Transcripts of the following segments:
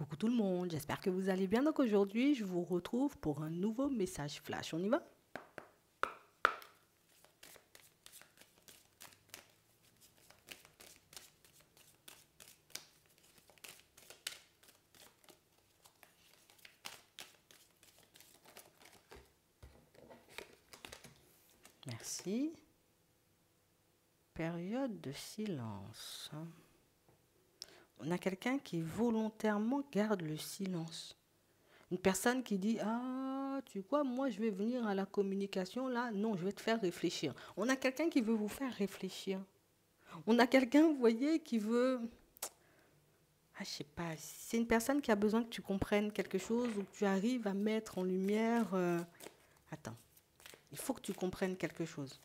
Coucou tout le monde, j'espère que vous allez bien. Donc aujourd'hui, je vous retrouve pour un nouveau message flash. On y va? Merci. Période de silence. On a quelqu'un qui volontairement garde le silence. Une personne qui dit: ah, tu vois, moi je vais venir à la communication là. Non, je vais te faire réfléchir. On a quelqu'un qui veut vous faire réfléchir. On a quelqu'un, vous voyez, qui veut... Ah, je sais pas, c'est une personne qui a besoin que tu comprennes quelque chose ou que tu arrives à mettre en lumière. Attends, il faut que tu comprennes quelque chose.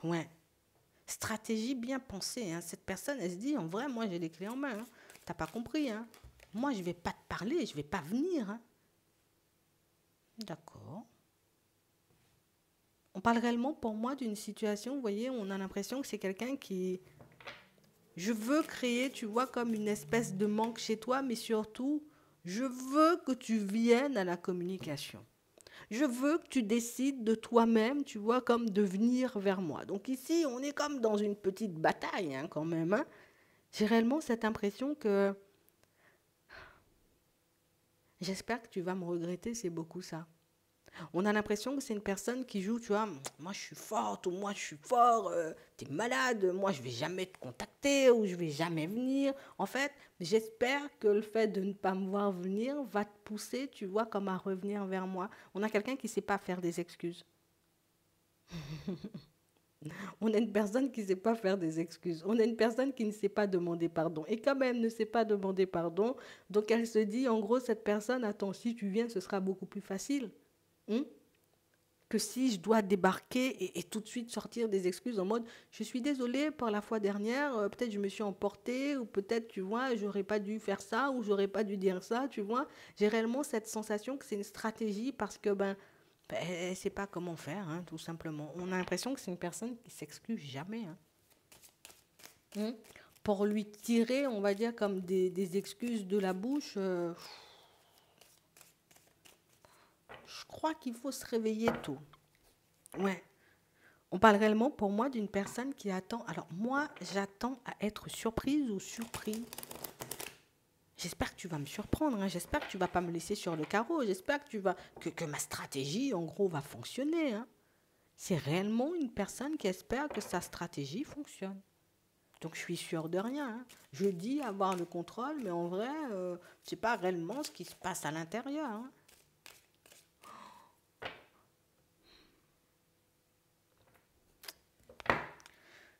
Ouais. Stratégie bien pensée. Hein. Cette personne, elle se dit, en vrai, moi j'ai les clés en main. Hein. T'as pas compris. Hein. Moi, je vais pas te parler, je vais pas venir. Hein. D'accord. On parle réellement pour moi d'une situation, vous voyez, on a l'impression que c'est quelqu'un qui... Je veux créer, tu vois, comme une espèce de manque chez toi, mais surtout, je veux que tu viennes à la communication. Je veux que tu décides de toi-même, tu vois, comme de venir vers moi. Donc ici, on est comme dans une petite bataille, hein, quand même. Hein. J'ai réellement cette impression que... J'espère que tu vas me regretter, c'est beaucoup ça. On a l'impression que c'est une personne qui joue, tu vois, moi je suis forte, ou moi je suis fort, t'es malade, moi je vais jamais te contacter, ou je vais jamais venir. En fait, j'espère que le fait de ne pas me voir venir va te pousser, tu vois, comme à revenir vers moi. On a quelqu'un qui ne sait pas faire des excuses. On a une personne qui ne sait pas faire des excuses. On a une personne qui ne sait pas demander pardon. Et comme elle ne sait pas demander pardon, donc elle se dit, en gros, cette personne, attends, si tu viens, ce sera beaucoup plus facile. Hein, que si je dois débarquer et tout de suite sortir des excuses en mode je suis désolée pour la fois dernière, peut-être je me suis emportée ou peut-être tu vois j'aurais pas dû faire ça ou j'aurais pas dû dire ça, tu vois. J'ai réellement cette sensation que c'est une stratégie parce que elle ne sait pas comment faire, hein, tout simplement. On a l'impression que c'est une personne qui s'excuse jamais. Hein. Pour lui tirer, on va dire, comme des excuses de la bouche, je crois qu'il faut se réveiller tôt. Ouais. On parle réellement pour moi d'une personne qui attend. Alors moi, j'attends à être surprise ou surpris. J'espère que tu vas me surprendre. Hein. J'espère que tu vas pas me laisser sur le carreau. J'espère que que ma stratégie, en gros, va fonctionner. Hein. C'est réellement une personne qui espère que sa stratégie fonctionne. Donc je suis sûre de rien. Hein. Je dis avoir le contrôle, mais en vrai, je sais pas réellement ce qui se passe à l'intérieur. Hein.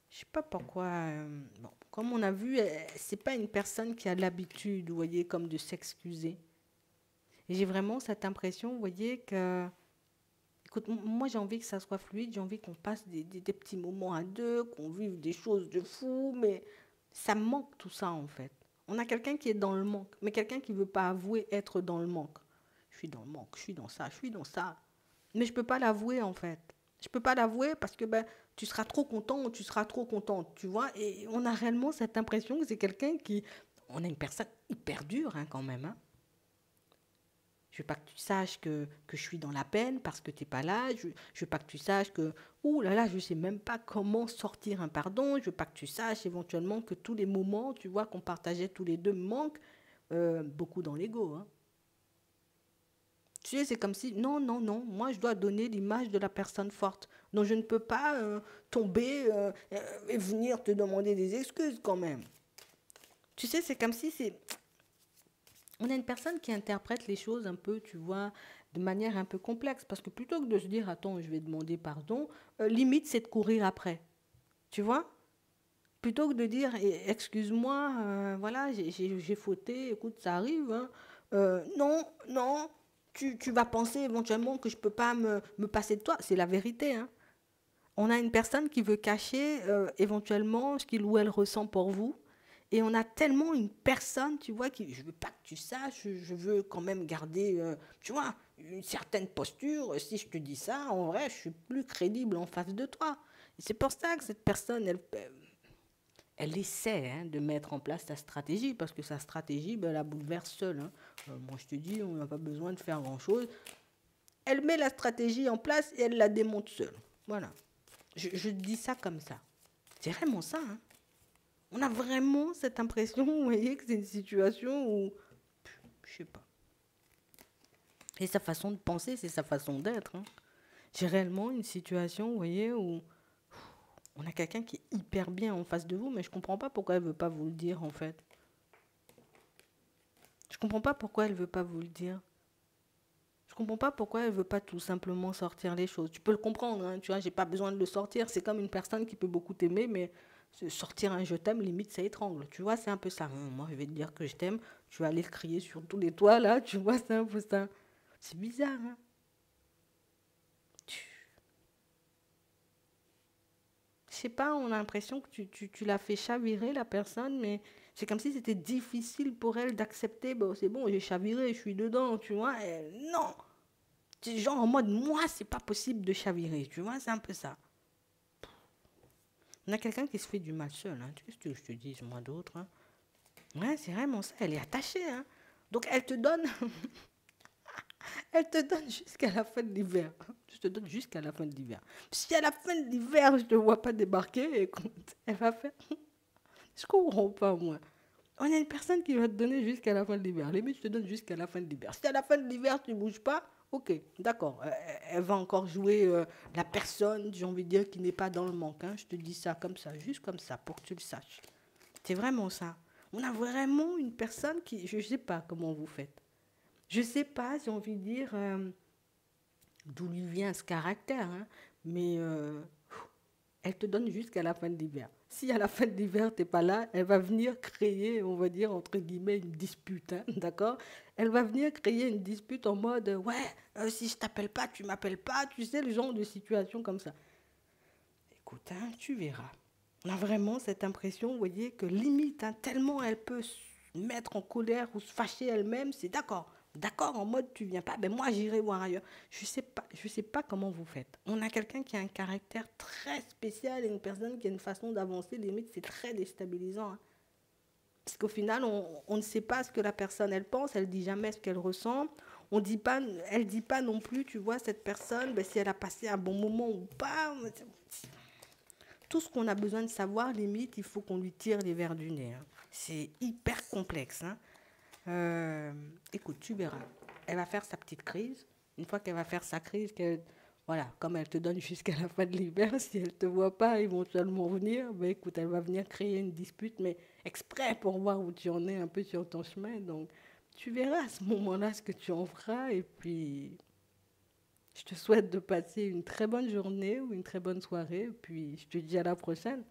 Je sais pas pourquoi. Bon, comme on a vu, c'est pas une personne qui a l'habitude, vous voyez, comme de s'excuser. Et j'ai vraiment cette impression, vous voyez, que... Écoute, moi j'ai envie que ça soit fluide, j'ai envie qu'on passe des petits moments à deux, qu'on vive des choses de fou, mais ça me manque tout ça en fait. On a quelqu'un qui est dans le manque, mais quelqu'un qui ne veut pas avouer être dans le manque. Je suis dans le manque, je suis dans ça, je suis dans ça. Mais je ne peux pas l'avouer en fait. Je ne peux pas l'avouer parce que tu seras trop content ou tu seras trop contente, tu vois. Et on a réellement cette impression que c'est quelqu'un qui... On a une personne hyper dure hein, quand même. Hein. Je veux pas que tu saches que je suis dans la peine parce que tu n'es pas là. Je veux pas que tu saches que, ouh là là, je sais même pas comment sortir un pardon. Je veux pas que tu saches éventuellement que tous les moments, tu vois, qu'on partageait tous les deux me manquent beaucoup dans l'ego. Hein. Tu sais, c'est comme si, non, non, non, moi je dois donner l'image de la personne forte. Donc je ne peux pas tomber et venir te demander des excuses quand même. Tu sais, c'est comme si c'est... On a une personne qui interprète les choses un peu, tu vois, de manière un peu complexe. Parce que plutôt que de se dire, attends, je vais demander pardon, limite, c'est de courir après. Tu vois. Plutôt que de dire, excuse-moi, voilà, j'ai fauté, écoute, ça arrive. Hein. Non, non, tu vas penser éventuellement que je ne peux pas me passer de toi. C'est la vérité. Hein. On a une personne qui veut cacher éventuellement ce qu'il ou elle ressent pour vous. Et on a tellement une personne, tu vois, qui, je veux pas que tu saches, je veux quand même garder, tu vois, une certaine posture. Si je te dis ça, en vrai, je suis plus crédible en face de toi. Et c'est pour ça que cette personne, Elle essaie hein, de mettre en place sa stratégie, parce que sa stratégie, ben, elle la bouleverse seule. Hein. Moi, je te dis, on n'a pas besoin de faire grand-chose. Elle met la stratégie en place et elle la démonte seule. Voilà. Je dis ça comme ça. C'est vraiment ça. Hein. On a vraiment cette impression, vous voyez, que c'est une situation où, je sais pas. Et sa façon de penser, c'est sa façon d'être. Hein. J'ai réellement une situation, vous voyez, où on a quelqu'un qui est hyper bien en face de vous, mais je comprends pas pourquoi elle veut pas vous le dire, en fait. Je comprends pas pourquoi elle veut pas vous le dire. Je comprends pas pourquoi elle veut pas tout simplement sortir les choses. Tu peux le comprendre, hein, tu vois, j'ai pas besoin de le sortir. C'est comme une personne qui peut beaucoup t'aimer, mais sortir un je t'aime, limite, ça étrangle. Tu vois, c'est un peu ça. Moi, je vais te dire que je t'aime, tu vas aller le crier sur tous les toits, là, tu vois, c'est un peu ça. C'est bizarre, hein. Je sais pas, on a l'impression que tu l'as fait chavirer, la personne, mais c'est comme si c'était difficile pour elle d'accepter, bon, c'est bon, j'ai chaviré, je suis dedans, tu vois. Et non, c'est genre en mode, moi, c'est pas possible de chavirer, tu vois, c'est un peu ça. On a quelqu'un qui se fait du mal seul, hein. Tu sais ce que je te dis, moi d'autres. Hein. Ouais, c'est vraiment ça, elle est attachée. Hein. Donc elle te donne, elle te donne jusqu'à la fin de l'hiver. Je te donne jusqu'à la fin de l'hiver. Si à la fin de l'hiver, je ne te vois pas débarquer, écoute, elle va faire, je comprends pas moi. On a une personne qui va te donner jusqu'à la fin de l'hiver. Limite, je te donne jusqu'à la fin de l'hiver. Si à la fin de l'hiver, tu ne bouges pas, ok, d'accord. Elle va encore jouer la personne, j'ai envie de dire, qui n'est pas dans le manque. Hein. Je te dis ça comme ça, juste comme ça, pour que tu le saches. C'est vraiment ça. On a vraiment une personne qui... Je ne sais pas comment vous faites. Je ne sais pas, j'ai envie de dire, d'où lui vient ce caractère. Hein, mais elle te donne jusqu'à la fin de l'hiver. Si à la fin de l'hiver, tu n'es pas là, elle va venir créer, on va dire, entre guillemets, une dispute, hein, d'accord. Elle va venir créer une dispute en mode, ouais, si je t'appelle pas, tu m'appelles pas, tu sais, le genre de situation comme ça. Écoute, hein, tu verras. On a vraiment cette impression, vous voyez, que limite, hein, tellement elle peut se mettre en colère ou se fâcher elle-même, c'est d'accord. D'accord, en mode tu viens pas, ben moi j'irai voir ailleurs. Je sais pas comment vous faites. On a quelqu'un qui a un caractère très spécial et une personne qui a une façon d'avancer, limite c'est très déstabilisant. Hein. Parce qu'au final, on ne sait pas ce que la personne elle pense, elle dit jamais ce qu'elle ressent. On dit pas, elle dit pas non plus, tu vois, cette personne, ben, si elle a passé un bon moment ou pas. Tout ce qu'on a besoin de savoir, limite, il faut qu'on lui tire les verres du nez. Hein. C'est hyper complexe. Hein. Écoute, tu verras. Elle va faire sa petite crise. Une fois qu'elle va faire sa crise, voilà, comme elle te donne jusqu'à la fin de l'hiver, si elle ne te voit pas éventuellement venir, ben écoute, elle va venir créer une dispute, mais exprès pour voir où tu en es un peu sur ton chemin. Donc, tu verras à ce moment-là ce que tu en feras. Et puis, je te souhaite de passer une très bonne journée ou une très bonne soirée. Et puis, je te dis à la prochaine.